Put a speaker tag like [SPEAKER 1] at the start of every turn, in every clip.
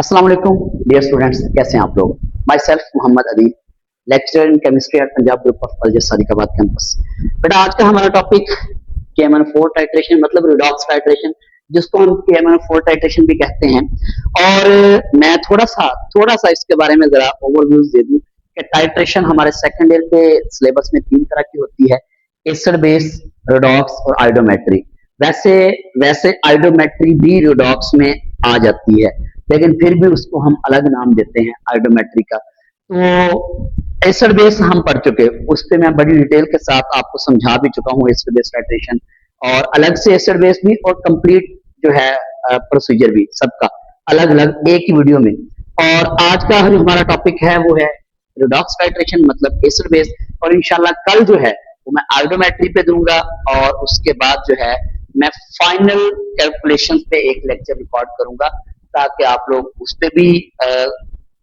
[SPEAKER 1] अस्सलाम वालेकुम dear students, कैसे हैं आप लोग। Myself Mohammad Adeel, lecturer in chemistry at Punjab group of college Sadiqabad campus. बेटा आज का हमारा टॉपिक KMnO4 टाइट्रेशन मतलब रिडॉक्स टाइट्रेशन, जिसको हम KMnO4 टाइट्रेशन भी कहते हैं। और मैं थोड़ा सा इसके बारे में जरा ओवरव्यू दे दूं कि टाइट्रेशन हमारे सेकंड ईयर के सिलेबस में 3 तरह की होती है, एसिड बेस, रिडॉक्स और आइडोमेट्री। वैसे वैसे आइडोमेट्री भी रिडॉक्स में आ जाती है, लेकिन फिर भी उसको हम अलग नाम देते हैं आइडोमेट्री का। तो एसिड बेस हम पढ़ चुके, उस पर मैं बड़ी डिटेल के साथ आपको समझा भी चुका हूँ एसिड बेस टाइट्रेशन, और अलग से एसिड बेस भी और कंप्लीट जो है प्रोसीजर भी सबका अलग अलग एक ही वीडियो में। और आज का जो हमारा टॉपिक है वो है रिडॉक्स टाइट्रेशन मतलब एसिड बेस, और इंशाल्लाह कल जो है वो मैं आइडोमेट्री पे दूंगा, और उसके बाद जो है मैं फाइनल कैलकुलेशन पे एक लेक्चर रिकॉर्ड करूंगा, ताकि आप लोग उस पे भी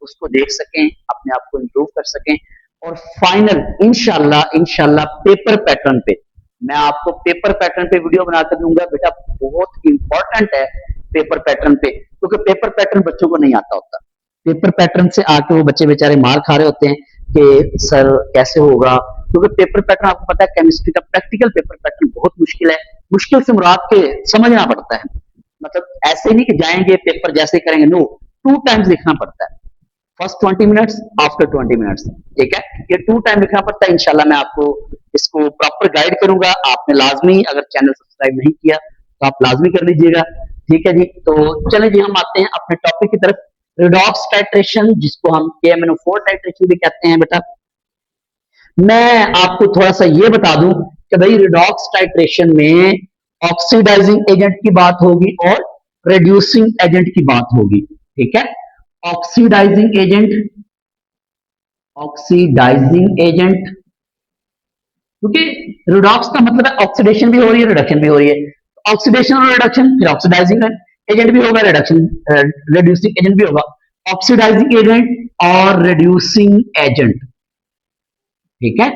[SPEAKER 1] उसको देख सकें, अपने आप को इम्प्रूव कर सकें। और फाइनल इंशाल्लाह पेपर पैटर्न पे मैं आपको पेपर पैटर्न पे वीडियो बनाकर दूंगा। बेटा बहुत इंपॉर्टेंट है पेपर पैटर्न पे, क्योंकि पेपर पैटर्न बच्चों को नहीं आता होता। पेपर पैटर्न से आके वो बच्चे बेचारे मार खा रहे होते हैं कि सर कैसे होगा, क्योंकि पेपर पैटर्न आपको पता है केमिस्ट्री का प्रैक्टिकल पेपर पैटर्न बहुत मुश्किल है। मुश्किल से मुराद के समझना पड़ता है, मतलब ऐसे नहीं कि जाएंगे पेपर जैसे करेंगे, नो, 2 टाइम्स लिखना पड़ता है। फर्स्ट 20 मिनट्स, आफ्टर 20 मिनट्स, ठीक है, ये 2 टाइम लिखना पड़ता है। इंशाल्लाह मैं आपको इसको प्रॉपर गाइड करूंगा। आपने लाजमी अगर चैनल सब्सक्राइब नहीं किया तो आप लाजमी कर लीजिएगा, ठीक है जी। तो चले जी, हम आते हैं अपने टॉपिक की तरफ, रिडॉक्स टाइट्रेशन, जिसको हम KMnO4 टाइट्रेशन भी कहते हैं। बेटा मैं आपको थोड़ा सा ये बता दूं कि भाई रिडॉक्स टाइट्रेशन में ऑक्सीडाइजिंग एजेंट की बात होगी और रिड्यूसिंग एजेंट की बात होगी, ठीक है। ऑक्सीडाइजिंग एजेंट, ऑक्सीडाइजिंग एजेंट, क्योंकि रिडॉक्स का मतलब है ऑक्सीडेशन भी हो रही है, रिडक्शन भी हो रही है। ऑक्सीडेशन और रिडक्शन, फिर ऑक्सीडाइजिंग एजेंट भी होगा, रिडक्शन रिड्यूसिंग एजेंट भी होगा। ऑक्सीडाइजिंग एजेंट और रिड्यूसिंग एजेंट, ठीक है,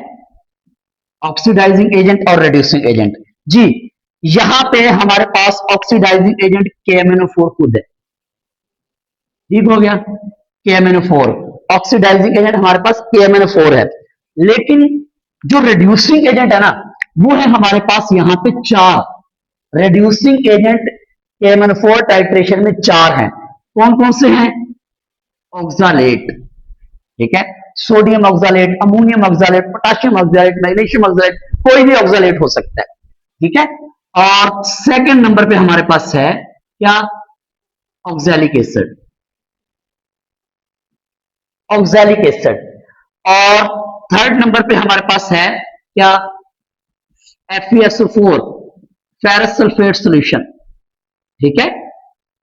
[SPEAKER 1] ऑक्सीडाइजिंग एजेंट और रिड्यूसिंग एजेंट जी। यहां पे हमारे पास ऑक्सीडाइजिंग एजेंट KMnO4 खुद है, ठीक हो गया। KMnO4 ऑक्सीडाइजिंग एजेंट हमारे पास KMnO4 है, लेकिन जो रिड्यूसिंग एजेंट है ना, वो है हमारे पास यहां पे 4 रिड्यूसिंग एजेंट KMnO4 टाइट्रेशन में 4 हैं। कौन कौन से हैं? ऑक्सालेट, ठीक है, sodium oxalate, ammonium oxalate, potassium oxalate, magnesium oxalate, कोई भी ऑक्सालेट हो सकता है, ठीक है। और सेकंड नंबर पे हमारे पास है क्या? Oxalic acid, oxalic acid. और थर्ड नंबर पे हमारे पास है क्या? FeSO4, फेरस सल्फेट सॉल्यूशन, ठीक है।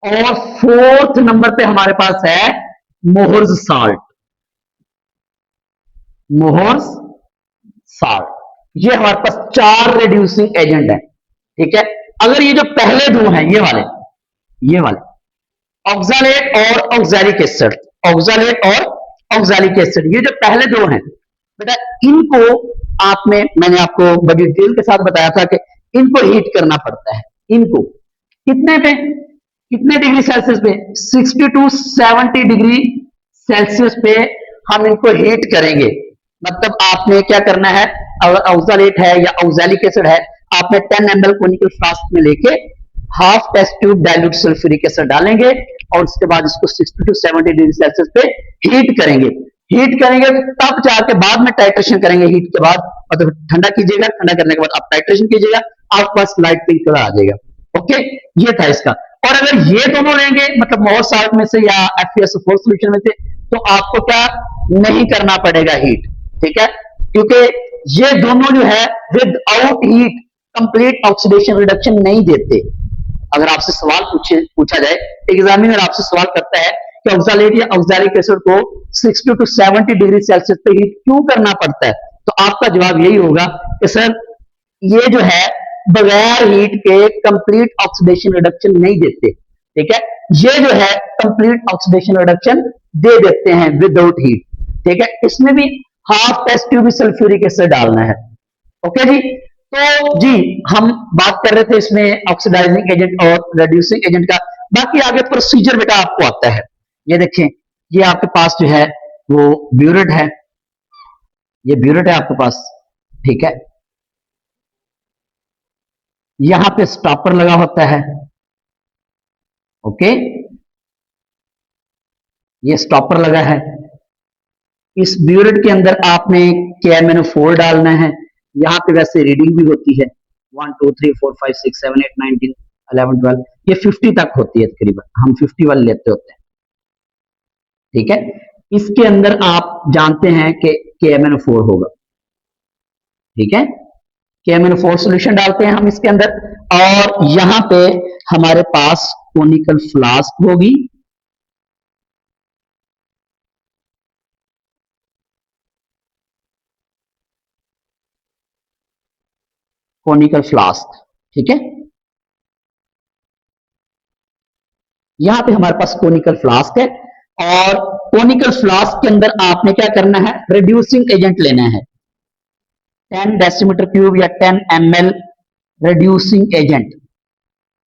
[SPEAKER 1] और फोर्थ नंबर पे हमारे पास है मोहर्स साल्ट, मोहर्स साल्ट। ये हमारे पास 4 रिड्यूसिंग एजेंट है, ठीक है। अगर ये जो पहले 2 हैं, ये वाले ऑक्सालेट और ऑक्सैलिक एसिड, ऑक्सालेट और ऑक्सैलिक एसिड, ये जो पहले 2 हैं बेटा, इनको मैंने आपको बड़ी डिटेल के साथ बताया था कि इनको हीट करना पड़ता है। इनको कितने पे, कितने डिग्री सेल्सियस पे? 60 टू 70 डिग्री सेल्सियस पे हम इनको हीट करेंगे। मतलब आपने क्या करना है, अगर ऑक्सालेट है या ऑक्सैलिक एसिड है, आपने 10 ml कोनिकल फ्लास्क में लेके half test tube dilute sulphuric acid डालेंगे, और उसके बाद इसको 60 टू 70 डिग्री सेल्सियस पे हीट करेंगे। हीट करेंगे तब जाके बाद में टाइट्रेशन करेंगे। हीट के बाद मतलब ठंडा कीजिएगा, ठंडा करने के बाद आप टाइट्रेशन कीजिएगा, आपके पास लाइट पिंक कलर आ जाएगा। ओके, ये था इसका। और अगर ये दोनों लेंगे मतलब मोहर साल्ट में से या FeSO4 सॉल्यूशन में से, तो आपको क्या नहीं करना पड़ेगा हीट, ठीक है, क्योंकि ये दोनों जो है without heat complete oxidation reduction नहीं देते। अगर आपसे सवाल पूछा जाए, एग्जामिनर आपसे सवाल करता है कि ऑक्सालेट या ऑक्सैलिक एसिड को 60 टू 70 डिग्री सेल्सियस पे हीट क्यों करना पड़ता है, तो आपका जवाब यही होगा कि सर ये जो है बगैर हीट के कंप्लीट ऑक्सीडेशन रिडक्शन नहीं देते, ठीक है। ये जो है कंप्लीट ऑक्सीडेशन रिडक्शन दे देते हैं विदाउट हीट, ठीक है। इसमें भी half test tube sulphuric acid डालना है। ओके जी, तो जी हम बात कर रहे थे इसमें ऑक्सीडाइजिंग एजेंट और रिड्यूसिंग एजेंट का। बाकी आगे प्रोसीजर बेटा आपको आता है, ये देखें, ये आपके पास जो है वो ब्यूरेट है, ये ब्यूरेट है आपके पास, ठीक है। यहां पे स्टॉपर लगा होता है, ओके, ये स्टॉपर लगा है। इस ब्यूरेट के अंदर आपने KMNO4 डालना है। यहाँ पे वैसे रीडिंग भी होती है 1 2 3 4 5 6 7 8 9 10 11 12, ये 50 तक होती है तकरीबन, हम 50 वाले लेते होते हैं, ठीक है। इसके अंदर आप जानते हैं कि KMNO4 होगा, ठीक है। KMNO4 सोल्यूशन डालते हैं हम इसके अंदर, और यहां पे हमारे पास कोनिकल फ्लास्क होगी, कोनिकल फ्लास्क, ठीक है। यहां पे हमारे पास कोनिकल फ्लास्क है, और कोनिकल फ्लास्क के अंदर आपने क्या करना है, रिड्यूसिंग एजेंट लेना है, 10 डेसीमीटर क्यूब या 10 ml रिड्यूसिंग एजेंट,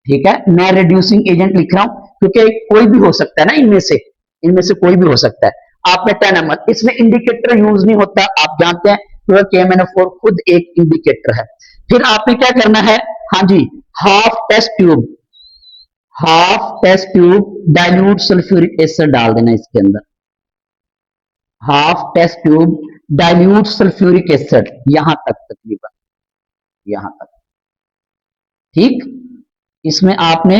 [SPEAKER 1] ठीक है। मैं रिड्यूसिंग एजेंट लिख रहा हूं क्योंकि कोई भी हो सकता है ना, इनमें से कोई भी हो सकता है। आपने 10 ml, इसमें इंडिकेटर यूज नहीं होता, आप जानते हैं, क्योंकि KMNO4 खुद एक इंडिकेटर है। फिर आपने क्या करना है, हाँ जी, half test tube dilute sulphuric acid डाल देना इसके अंदर, half test tube dilute sulphuric acid, यहां तक तकरीबन, यहां तक, ठीक। इसमें आपने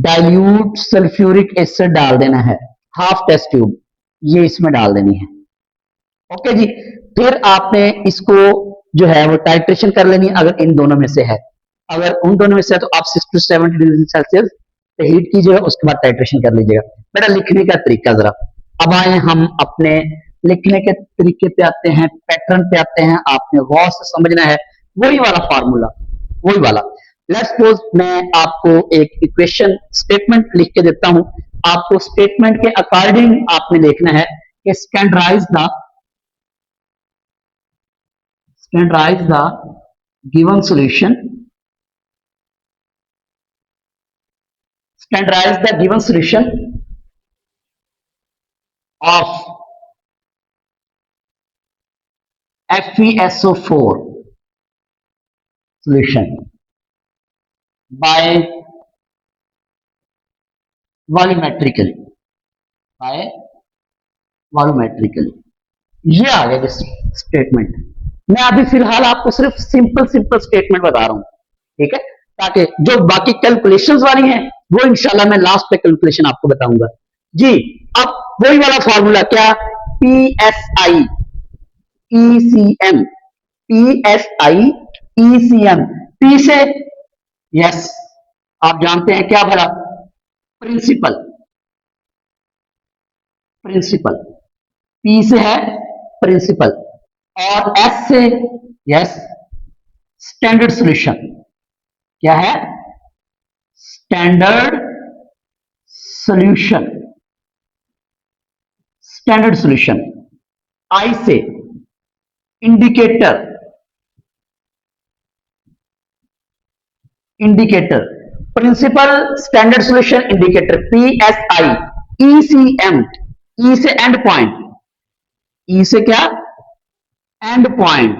[SPEAKER 1] डाइल्यूट सल्फ्यूरिक एसिड डाल देना है, हाफ टेस्ट ट्यूब ये इसमें डाल देनी है, ओके जी। फिर आपने इसको जो है वो टाइट्रेशन कर लेनी है, अगर इन दोनों में से है, अगर उन दोनों में से है तो आप 6 to 7 डिग्री सेल्सियस पे हीट कीजिएगा, उसके बाद टाइट्रेशन कर लीजिएगा। बेटा लिखने का तरीका जरा, अब आए हम अपने लिखने के तरीके पे आते हैं, पैटर्न पे आते हैं, आपने गौर से समझना है, वही वाला फार्मूला, वही वाला। लेट्स सपोज मैं आपको एक इक्वेशन स्टेटमेंट लिख के देता हूं, आपको स्टेटमेंट के अकॉर्डिंग आपने देखना है कि standardize the given solution, standardize the given solution of FeSO4 solution by volumetrically, ये आ गया स्टेटमेंट। मैं अभी फिलहाल आपको सिर्फ सिंपल स्टेटमेंट बता रहा हूं, ठीक है, ताकि जो बाकी कैलकुलेशंस वाली हैं वो इंशाल्लाह मैं लास्ट पे कैलकुलेशन आपको बताऊंगा जी। अब वही वाला फॉर्मूला, क्या, PSI ECM, PSI ECM, P से, यस आप जानते हैं क्या भरा, प्रिंसिपल, P से है प्रिंसिपल, और S से, यस स्टैंडर्ड सोल्यूशन, क्या है, स्टैंडर्ड सोल्यूशन, I से indicator, principle, standard solution, indicator, PSI ECM, E से एंड पॉइंट, E से क्या, एंड पॉइंट,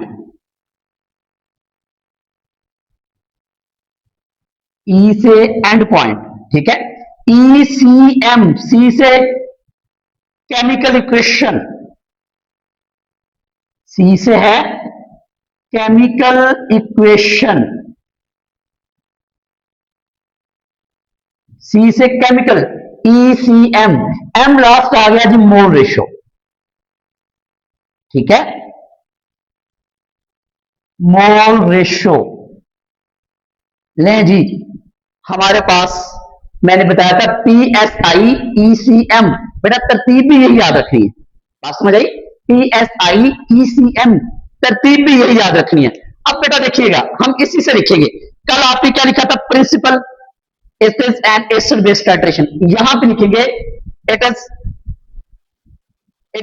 [SPEAKER 1] E से एंड पॉइंट, ठीक है। ECM, C से केमिकल इक्वेशन, C से है केमिकल इक्वेशन, C से केमिकल, ECM, M लास्ट आ गया जी मोल रेशो, ठीक है, मोल रेशो। लें जी, हमारे पास मैंने बताया था PSI ECM, बेटा तरतीब भी यही याद रखनी है, बात समझ आई, PSI ECM तरतीब भी यही याद रखनी है। अब बेटा देखिएगा, हम इसी से लिखेंगे, कल आपने क्या लिखा था, principle it is an acid base titration, यहां पे लिखेंगे it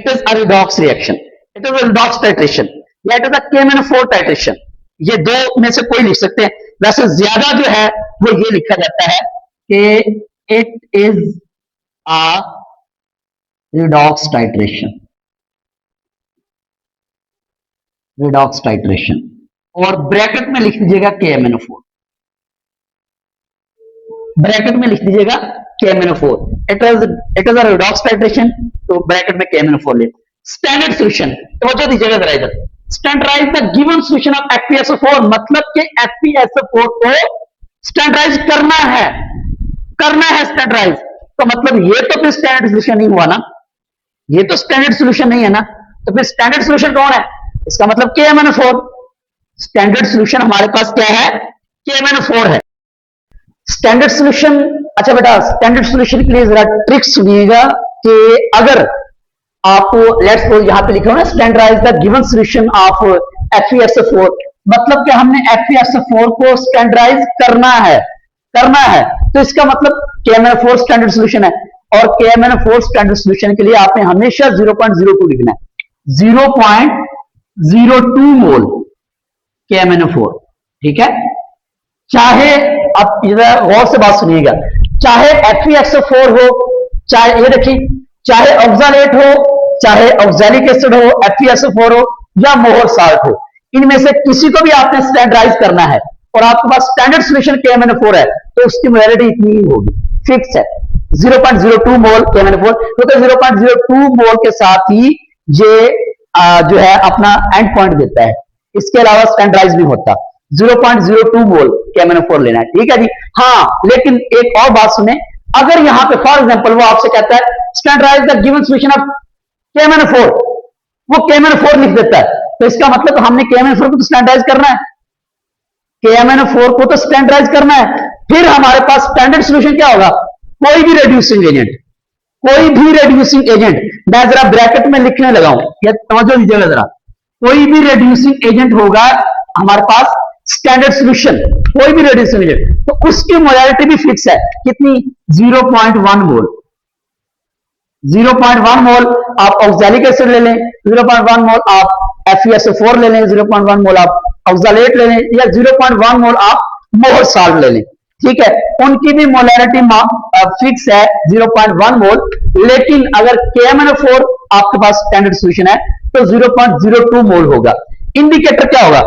[SPEAKER 1] is a redox reaction, it is a redox titration, या it is a KMNO4 titration, ये दो में से कोई लिख सकते हैं। वैसे ज्यादा जो है वो ये लिखा जाता है कि it is a redox titration, redox titration, और ब्रैकेट में लिख दीजिएगा KMnO4, ब्रैकेट में लिख दीजिएगा KMnO4, it is a redox titration, तो ब्रैकेट में KMnO4 ले। स्टैंडर्ड सॉल्यूशन, तो दीजिएगा जरा इधर, standardise the given solution of FeSO4, मतलब कि FeSO4 को स्टैंडर्डाइज करना है स्टैंडर्डाइज, तो मतलब ये तो फिर स्टैंडर्ड सॉल्यूशन नहीं हुआ ना, ये तो स्टैंडर्ड सॉल्यूशन नहीं है ना, तो फिर स्टैंडर्ड सॉल्यूशन कौन है, इसका मतलब KMnO4, स्टैंडर्ड सॉल्यूशन हमारे पास क्या है, KMnO4 है स्टैंडर्ड सॉल्यूशन। अच्छा बेटा, स्टैंडर्ड सॉल्यूशन के लिए जरा ट्रिक सुनिएगा कि अगर आपको लेट्स सपोज यहां पे लिखा हो ना, standardise the given solution of FeSO4, मतलब कि हमने FeSO4 को स्टैंडर्डाइज करना है, तो इसका मतलब KMnO4 स्टैंडर्ड सॉल्यूशन है, और KMnO4 स्टैंडर्ड सॉल्यूशन के लिए आपने हमेशा 0.02 लिखना है, 0.02 मोल KMnO4, ठीक है। चाहे आप इधर गौर से बात सुनिएगा, चाहे FeSO4 हो, चाहे ये देखिए, चाहे ऑक्सालेट हो, चाहे ऑक्सैलिक एसिड हो, FeSO4 हो या मोहर साल्ट हो, इनमें से किसी को भी आपने स्टैंडर्डाइज करना है और आपके पास स्टैंडर्ड सॉल्यूशन KMnO4 है, तो उसकी मोलैरिटी इतनी ही होगी, फिक्स है 0.02 मोल KMnO4, क्योंकि 0.02 मोल के साथ ही ये जो है अपना एंड पॉइंट देता है, इसके अलावा स्टैंडर्डाइज नहीं होता, 0.02 मोल KMnO4 लेना है, ठीक है जी। हाँ, लेकिन एक और बात सुने, अगर यहां पे फॉर एग्जांपल वो आपसे कहता है standardise the given solution of KMnO4, वो KMnO4 लिख देता है, तो इसका मतलब हमने KMnO4 को तो स्टैंडर्डाइज करना है, KMnO4 को तो स्टैंडर्डाइज करना है, फिर हमारे पास स्टैंडर्ड सॉल्यूशन क्या होगा, कोई भी रेड्यूसिंग एजेंट, मैं जरा ब्रैकेट में लिखने लगा हूं, या समझो लीजिएगा जरा, कोई भी रेड्यूसिंग एजेंट होगा हमारे पास स्टैंडर्ड सॉल्यूशन, कोई भी रेड्यूसिंग एजेंट, तो उसकी मोलैरिटी भी फिक्स है, कितनी, 0.1 मोल, 0.1 मोल आप ऑक्सैलिक एसिड ले लें, 0.1 मोल आप FeSO4 ले लें, 0.1 मोल आप ऑक्सालेट ले लें, या 0.1 मोल आप मोहर साल्ट ले लें, ठीक है, उनकी भी मोलैरिटी फिक्स है 0.1 मोल, लेकिन अगर KMnO4 आपके पास स्टैंडर्ड सॉल्यूशन है तो 0.02 मोल होगा। इंडिकेटर क्या होगा,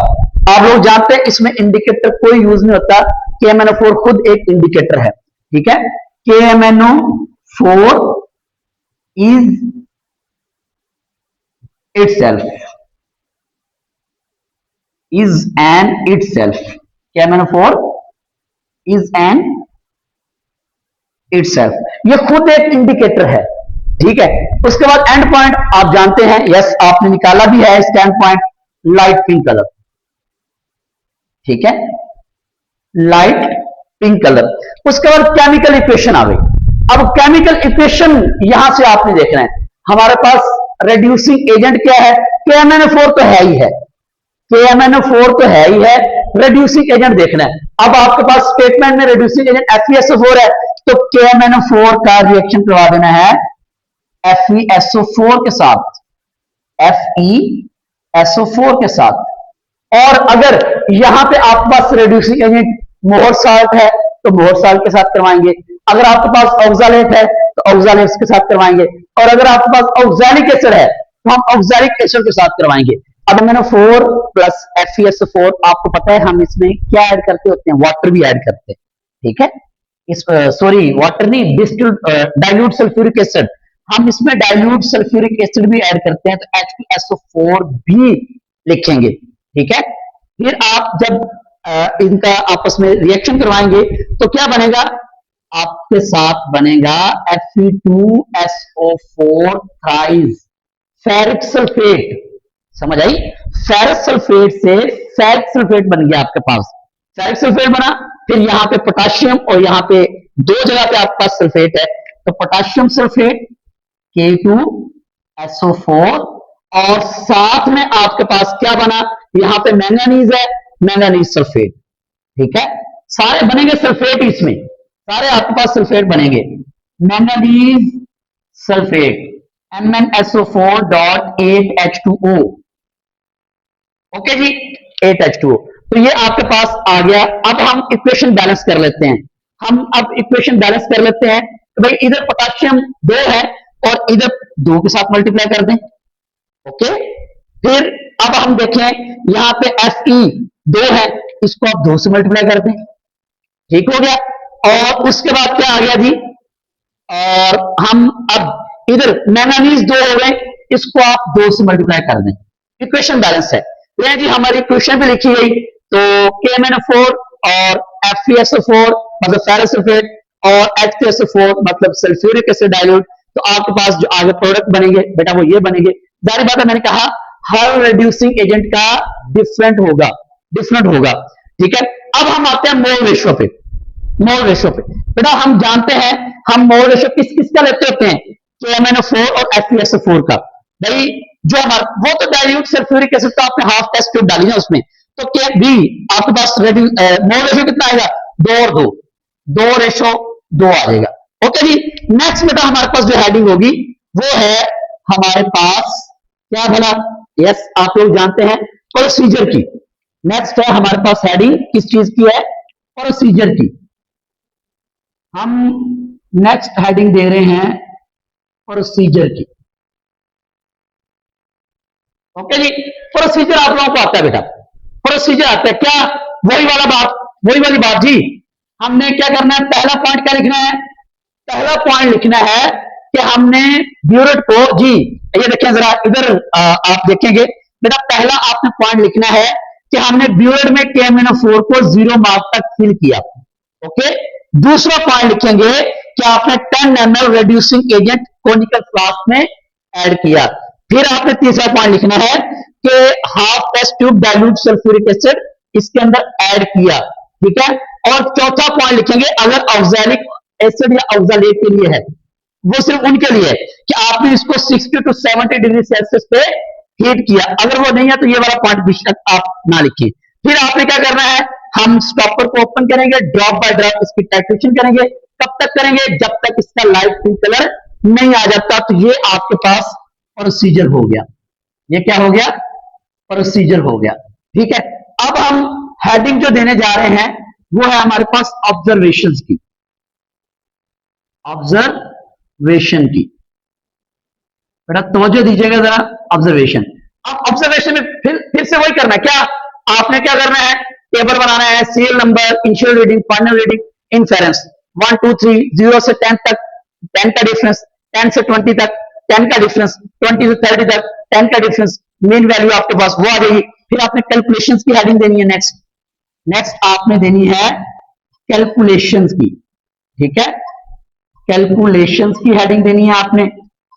[SPEAKER 1] आप लोग जानते हैं इसमें इंडिकेटर कोई यूज नहीं होता, KMnO4 खुद एक इंडिकेटर है, ठीक है, KMnO4 is an itself, KMnO4 is an itself, ये खुद एक इंडिकेटर है, ठीक है। उसके बाद एंड पॉइंट आप जानते हैं, यस आपने निकाला भी है इसका and point, light pink colour, ठीक है, लाइट पिंक कलर। उसके बाद केमिकल इक्वेशन आ गई, अब केमिकल इक्वेशन यहां से आपने देखना है, हमारे पास रेड्यूसिंग एजेंट क्या है, KMnO4 तो है ही है, KMnO4 तो है ही है, रेड्यूसिंग एजेंट देखना है। अब आपके पास स्टेटमेंट में रेड्यूसिंग एजेंट FeSO4 है, तो KMnO4 का रिएक्शन करवा देना है FeSO4 के साथ, FeSO4 के साथ। और अगर यहां पे आपके पास रेड्यूसिंग एजेंट मोहर साल्ट है तो मोहर साल्ट के साथ करवाएंगे, अगर आपके पास ऑक्सालेट है तो ऑक्सालेट के साथ करवाएंगे, और अगर आपके पास ऑक्सैलिक एसिड है तो हम ऑक्सैलिक एसिड के साथ करवाएंगे। अब मैंने 4 प्लस FeSO4, आपको पता है हम इसमें क्या ऐड करते होते हैं, वाटर भी ऐड करते हैं, ठीक है, इस सॉरी वाटर नहीं, डिस्टिल्ड डाइल्यूट सल्फ्यूरिक एसिड, हम इसमें डाइल्यूट सल्फ्यूरिक एसिड भी ऐड करते हैं, तो FeSO4 भी लिखेंगे, ठीक है। फिर आप जब इनका आपस में रिएक्शन करवाएंगे तो क्या बनेगा, आपके साथ बनेगा Fe2SO4 थ्राइस फेरिक सल्फेट, समझ आई, फेरस सल्फेट से फेरिक सल्फेट बन गया आपके पास, फेरिक सल्फेट बना, फिर यहां पे पोटाशियम और यहां पे दो जगह पे आपके पास सल्फेट है, तो पोटाशियम सल्फेट K2SO4, और साथ में आपके पास क्या बना, यहां पे मैंगनीज है, मैंगनीज सल्फेट, ठीक है, सारे बनेंगे सल्फेट, इसमें सारे आपके पास सल्फेट बनेंगे, मैंगनीज सल्फेट MnSO4.8H2O, ओके जी, 8H2O, तो ये आपके पास आ गया। अब हम इक्वेशन बैलेंस कर लेते हैं, तो भाई इधर पोटाशियम 2 है और इधर 2 के साथ मल्टीप्लाई कर दें। ओके, फिर अब हम देखें यहां पे Fe 2 है, इसको आप 2 से मल्टीप्लाई कर दें। ठीक हो गया। और उसके बाद क्या आ गया जी, और हम अब इधर मैंगनीज 2 हो गए, इसको आप 2 से मल्टीप्लाई कर दें। इक्वेशन बैलेंस है। ये जी हमारी इक्वेशन भी लिखी गई, तो KMnO4 और FeSO4 मतलब फेरस सल्फेट और H2SO4 मतलब सल्फ्यूरिक एसिड डाइल्यूट, तो आपके पास जो आगे प्रोडक्ट बनेंगे बेटा वो ये बनेंगे। जाहिर बात है, मैंने कहा हर रिड्यूसिंग एजेंट का डिफरेंट होगा, डिफरेंट होगा। ठीक है, अब हम आते हैं मोल रेशियो पे। मोल रेशियो पे बेटा हम जानते हैं, हम मोल रेशियो किस किसका लेते होते हैं, KMnO4 और FeSO4 का। भाई जो हमारा वो तो डाइल्यूट सल्फ्यूरिक एसिड का आपने हाफ टेस्ट ट्यूब डाली है उसमें, तो क्या भी आपके पास मोल रेशियो कितना आएगा, 2 और 2, 2 रेशो 2 आ जाएगा। ओके जी, नेक्स्ट बेटा हमारे पास जो हेडिंग होगी वो है हमारे पास क्या भला, यस आप लोग जानते हैं प्रोसीजर की। नेक्स्ट है हमारे पास हेडिंग किस चीज की है, प्रोसीजर की। हम नेक्स्ट हेडिंग दे रहे हैं प्रोसीजर की। ओके जी, प्रोसीजर आप लोगों को आता है बेटा, प्रोसीजर आता है क्या, वही वाली बात जी। हमने क्या करना है, पहला पॉइंट क्या लिखना है, पहला पॉइंट लिखना है कि हमने ब्यूरेट को जी, ये देखें जरा इधर आप देखेंगे बेटा, पहला आपने पॉइंट लिखना है कि हमने ब्यूरेट में KMnO4 को 0 मार्क तक फिल किया। ओके, दूसरा पॉइंट लिखेंगे कि आपने 10 ml reducing agent conical flask में ऐड किया। फिर आपने तीसरा पॉइंट लिखना है कि half test tube dilute sulphuric acid इसके अंदर ऐड किया। ठीक है, और चौथा पॉइंट लिखेंगे अगर ऑक्सैलिक एसिड या ऑक्सैलेट के लिए है, वो सिर्फ उनके लिए है कि आपने इसको 60 टू 70 डिग्री सेल्सियस पे हीट किया। अगर वो नहीं है तो ये वाला पॉइंट बेशक आप ना लिखिए। फिर आपने क्या करना है, हम स्टॉपर को ओपन करेंगे, ड्रॉप बाय ड्रॉप इसकी टाइट्रेशन करेंगे। कब तक करेंगे, जब तक इसका लाइट पिंक कलर नहीं आ जाता। तो ये आपके पास प्रोसीजर हो गया, ये क्या हो गया, प्रोसीजर हो गया। ठीक है, अब हम हेडिंग जो देने जा रहे हैं वो है हमारे पास ऑब्जर्वेशंस की, ऑब्जर्वेशन की। बेटा तवज्जो दीजिएगा जरा, ऑब्जर्वेशन। अब ऑब्जर्वेशन में फिर से वही करना है क्या, आपने क्या करना है, टेबल बनाना है, serial number, initial reading, final reading, inference 1 2 3 0 से 10 तक 10 का डिफरेंस, 10 से 20 तक 10 का डिफरेंस, 20 से 30 तक 10 का डिफरेंस, मेन वैल्यू आपके पास वो आ जाएगी। फिर आपने कैलकुलेशंस की हेडिंग देनी है। नेक्स्ट आपने देनी है कैलकुलेशंस की। ठीक है, कैलकुलेशंस की हेडिंग देनी है आपने।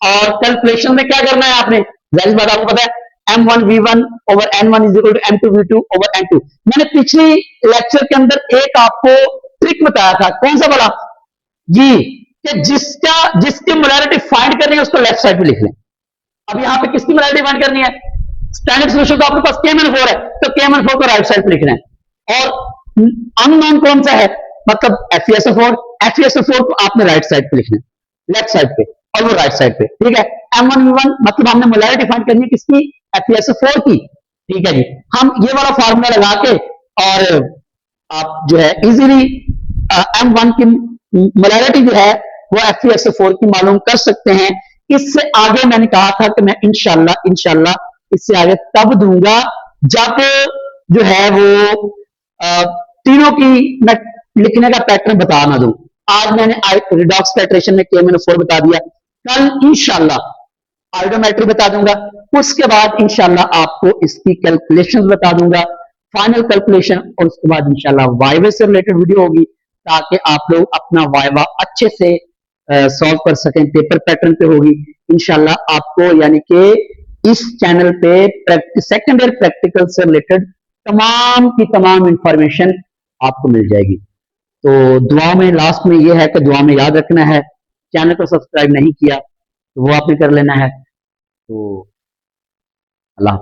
[SPEAKER 1] और कैलकुलेशन में क्या करना है आपने, जाहिर बात आपको पता है M1V1 over N1 is equal to M2V2 over N2। मैंने पिछली लेक्चर के अंदर एक आपको ट्रिक बताया था, कौन सा वाला जी, कि जिसकी मोलैरिटी फाइंड करनी है उसको लेफ्ट साइड पे लिख लें। अब यहाँ पे किसकी मोलैरिटी फाइंड करनी है, स्टैंडर्ड सोल्यूशन तो आपके पास KMnO4 है, तो KMnO4 को राइट साइड पे लिख रहे हैं। और अननोन कौन सा है, मतलब FeSO4, FeSO4 को आपने राइट साइड पे लिखना है, लेफ्ट साइड पे, और वो राइट साइड पे। ठीक है, M1V1 मतलब हमने मोलैरिटी फाइंड करनी है किसकी, FeSO4 की। ठीक है जी, हम ये वाला फार्मूला लगा के और आप जो है इजीली M1 की मोलैरिटी जो है वो FeSO4 की मालूम कर सकते हैं। इससे आगे मैंने कहा था कि मैं इंशाल्लाह इससे आगे तब दूंगा जब जो है वो तीनों की मैं लिखने का पैटर्न बता ना दूं। आज मैंने रिडॉक्स टाइट्रेशन में KMnO4 बता दिया, कल इंशाल्लाह आयोडोमेट्री बता दूंगा, उसके बाद इंशाल्लाह आपको इसकी कैलकुलेशन बता दूंगा, फाइनल कैलकुलेशन, और उसके बाद इंशाल्लाह वाइवा से रिलेटेड वीडियो होगी ताकि आप लोग अपना वाइवा अच्छे से सॉल्व कर सकें, पेपर पैटर्न पे होगी इंशाल्लाह आपको। यानी कि इस चैनल पे सेकेंड ईयर प्रैक्टिकल से रिलेटेड तमाम की तमाम इंफॉर्मेशन आपको मिल जाएगी। तो दुआ में लास्ट में ये है कि दुआ में याद रखना है, चैनल को सब्सक्राइब नहीं किया तो वो आपने कर लेना है। तो अल्लाह।